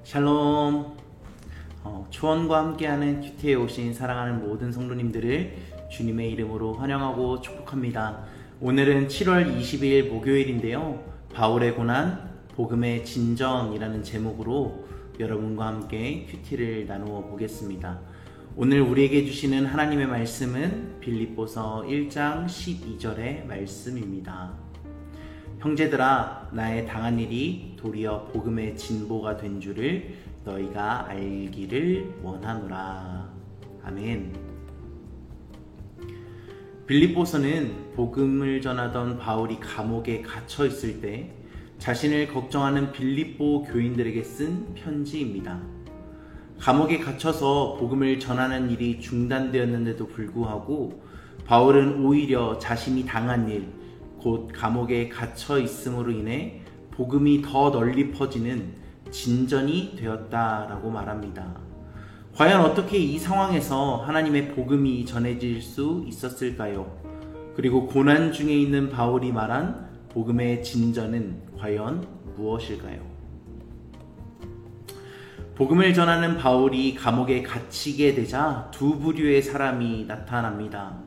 샬롬. 초원과 함께하는 큐티에 오신 사랑하는 모든 성도님들을 주님의 이름으로 환영하고 축복합니다. 오늘은 7월 20일 목요일인데요. 바울의 고난, 복음의 진전이라는 제목으로 여러분과 함께 큐티를 나누어 보겠습니다. 오늘 우리에게 주시는 하나님의 말씀은 빌립보서 1장 12절의 말씀입니다. 형제들아, 나의 당한 일이 도리어 복음의 진보가 된 줄을 너희가 알기를 원하노라. 아멘. 빌립보서는 복음을 전하던 바울이 감옥에 갇혀 있을 때 자신을 걱정하는 빌립보 교인들에게 쓴 편지입니다. 감옥에 갇혀서 복음을 전하는 일이 중단되었는데도 불구하고 바울은 오히려 자신이 당한 일, 곧 감옥에 갇혀 있음으로 인해 복음이 더 널리 퍼지는 진전이 되었다라고 말합니다. 과연 어떻게 이 상황에서 하나님의 복음이 전해질 수 있었을까요? 그리고 고난 중에 있는 바울이 말한 복음의 진전은 과연 무엇일까요? 복음을 전하는 바울이 감옥에 갇히게 되자 두 부류의 사람이 나타납니다.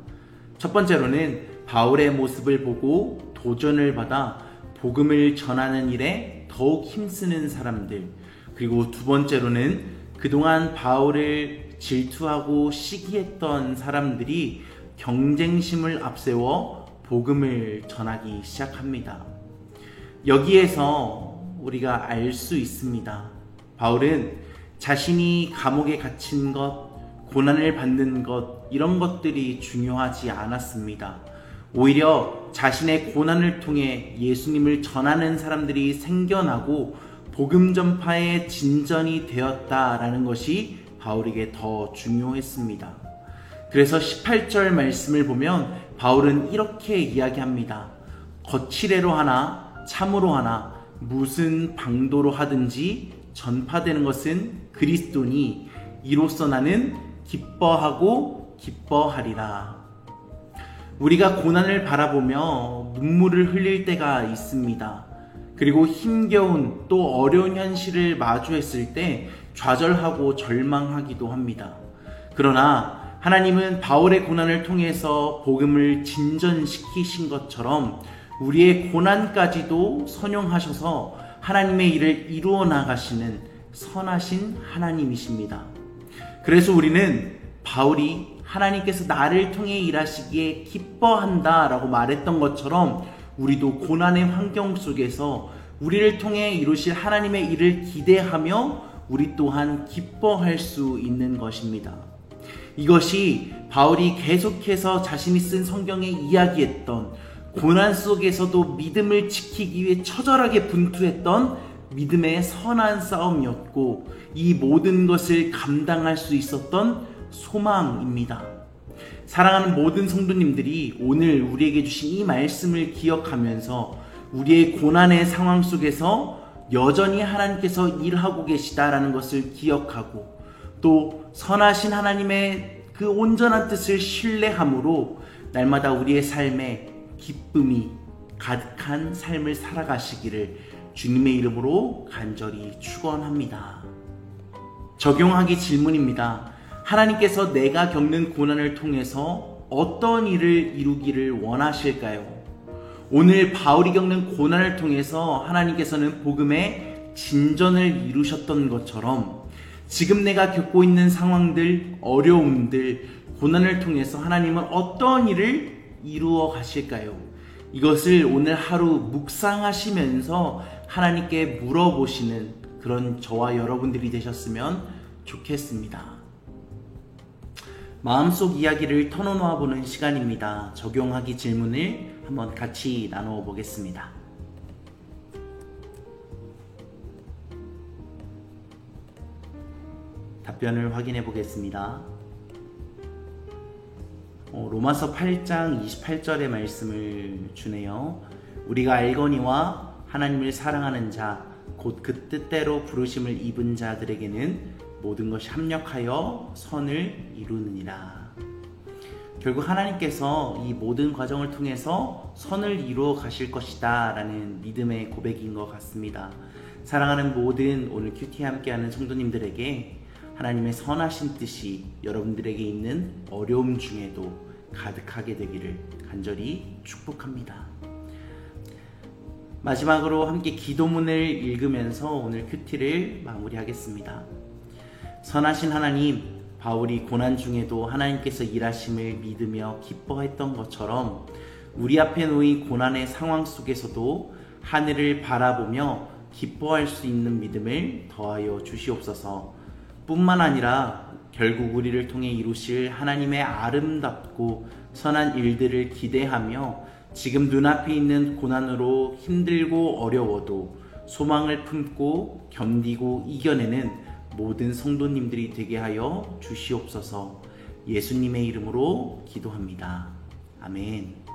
첫 번째로는 바울의 모습을 보고 도전을 받아 복음을 전하는 일에 더욱 힘쓰는 사람들, 그리고 두 번째로는 그동안 바울을 질투하고 시기했던 사람들이 경쟁심을 앞세워 복음을 전하기 시작합니다. 여기에서 우리가 알 수 있습니다. 바울은 자신이 감옥에 갇힌 것, 고난을 받는 것, 이런 것들이 중요하지 않았습니다. 오히려 자신의 고난을 통해 예수님을 전하는 사람들이 생겨나고 복음 전파의 진전이 되었다라는 것이 바울에게 더 중요했습니다. 그래서 18절 말씀을 보면 바울은 이렇게 이야기합니다. 거칠애로 하나 참으로 하나 무슨 방도로 하든지 전파되는 것은 그리스도니 이로써 나는 기뻐하고 기뻐하리라. 우리가 고난을 바라보며 눈물을 흘릴 때가 있습니다. 그리고 힘겨운 또 어려운 현실을 마주했을 때 좌절하고 절망하기도 합니다. 그러나 하나님은 바울의 고난을 통해서 복음을 진전시키신 것처럼 우리의 고난까지도 선용하셔서 하나님의 일을 이루어 나가시는 선하신 하나님이십니다. 그래서 우리는 바울이 하나님께서 나를 통해 일하시기에 기뻐한다 라고 말했던 것처럼 우리도 고난의 환경 속에서 우리를 통해 이루실 하나님의 일을 기대하며 우리 또한 기뻐할 수 있는 것입니다. 이것이 바울이 계속해서 자신이 쓴 성경에 이야기했던 고난 속에서도 믿음을 지키기 위해 처절하게 분투했던 믿음의 선한 싸움이었고, 이 모든 것을 감당할 수 있었던 소망입니다. 사랑하는 모든 성도님들이 오늘 우리에게 주신 이 말씀을 기억하면서 우리의 고난의 상황 속에서 여전히 하나님께서 일하고 계시다라는 것을 기억하고, 또 선하신 하나님의 그 온전한 뜻을 신뢰함으로 날마다 우리의 삶에 기쁨이 가득한 삶을 살아가시기를 주님의 이름으로 간절히 축원합니다. 적용하기 질문입니다. 하나님께서 내가 겪는 고난을 통해서 어떤 일을 이루기를 원하실까요? 오늘 바울이 겪는 고난을 통해서 하나님께서는 복음의 진전을 이루셨던 것처럼 지금 내가 겪고 있는 상황들, 어려움들, 고난을 통해서 하나님은 어떤 일을 이루어 가실까요? 이것을 오늘 하루 묵상하시면서 하나님께 물어보시는 그런 저와 여러분들이 되셨으면 좋겠습니다. 마음속 이야기를 털어놓아 보는 시간입니다. 적용하기 질문을 한번 같이 나누어 보겠습니다. 답변을 확인해 보겠습니다. 로마서 8장 28절의 말씀을 주네요. 우리가 알거니와 하나님을 사랑하는 자, 곧 그 뜻대로 부르심을 입은 자들에게는 모든 것이 합력하여 선을 이루느니라. 결국 하나님께서 이 모든 과정을 통해서 선을 이루어 가실 것이다 라는 믿음의 고백인 것 같습니다. 사랑하는 모든 오늘 큐티에 함께하는 성도님들에게 하나님의 선하신 뜻이 여러분들에게 있는 어려움 중에도 가득하게 되기를 간절히 축복합니다. 마지막으로 함께 기도문을 읽으면서 오늘 큐티를 마무리하겠습니다. 선하신 하나님, 바울이 고난 중에도 하나님께서 일하심을 믿으며 기뻐했던 것처럼 우리 앞에 놓인 고난의 상황 속에서도 하늘을 바라보며 기뻐할 수 있는 믿음을 더하여 주시옵소서. 뿐만 아니라 결국 우리를 통해 이루실 하나님의 아름답고 선한 일들을 기대하며 지금 눈앞에 있는 고난으로 힘들고 어려워도 소망을 품고 견디고 이겨내는 모든 성도님들이 되게 하여 주시옵소서. 예수님의 이름으로 기도합니다. 아멘.